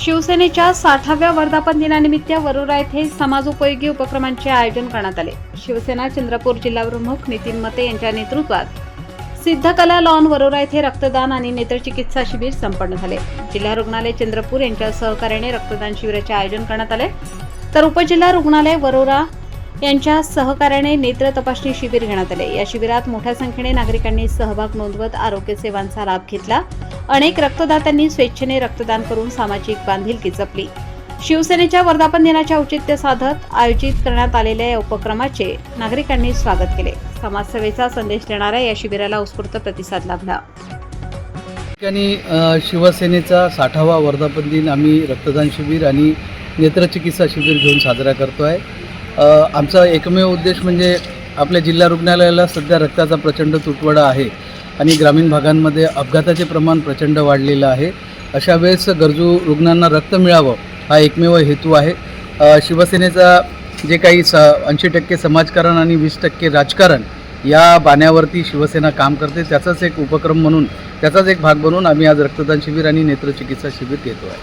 शिवसेनेच्या 60व्या वर्धापन दिनानिमित्त वरोरा येथे समाजोपयोगी उपक्रमांचे आयोजन करण्यात आले। शिवसेना चंद्रपूर जिल्हाप्रमुख नितीन मते यांच्या नेतृत्वात सिद्धकला लॉन वरोरा येथे रक्तदान आणि नेत्रचिकित्सा शिबिर संपन्न झाले। जिल्हा रुग्णालय चंद्रपूर यांच्या सहकार्याने रक्तदान शिबिराचे आयोजन करण्यात आले, तर उपजिल्हा रुग्णालय वरोरा यांच्या सहकार्याने नेत्र तपासणी शिबिर घेण्यात आले। या शिबिरात मोठ्या संख्येने नागरिकांनी सहभाग नोंदवत आरोग्य सेवांचा लाभ घेतला। अनेक रक्तदात्यांनी स्वेच्छेने रक्तदान करून सामाजिक बांधिलकी जपली। शिवसेनेच्या वर्धापन दिनाचे औचित्य साधत आयोजित करण्यात आलेल्या या उपक्रमाचे नागरिकांनी स्वागत केले। समाजसेवेचा संदेश देणाऱ्या या शिबिराला उत्स्फूर्त प्रतिसाद लाभला। शिवसेनेचा 60वा वर्धापन दिन आम्ही रक्तदान शिबिर आणि नेत्रचिकित्सा शिबिर घेऊन साजरा करतो आहे। आमचा एकमेव उद्देश म्हणजे आपल्या जिल्हा रुग्णालयाला सध्या रक्ताचा प्रचंड तुटवडा आहे आणि ग्रामीण भागांमध्ये अपघाताचे प्रमाण प्रचंड वाढलेलं आहे। अशा वेळेस गरजू रुग्णांना रक्त मिळावं हा एकमेव हेतू आहे। शिवसेनेचा जे काही 80% समाजकारण आणि 20% राजकारण या बाण्यावरती शिवसेना काम करते, त्याचाच एक उपक्रम म्हणून त्याचाच एक भाग बनून आम्ही आज रक्तदान शिबिर आणि नेत्रचिकित्सा शिबिर घेतो आहे।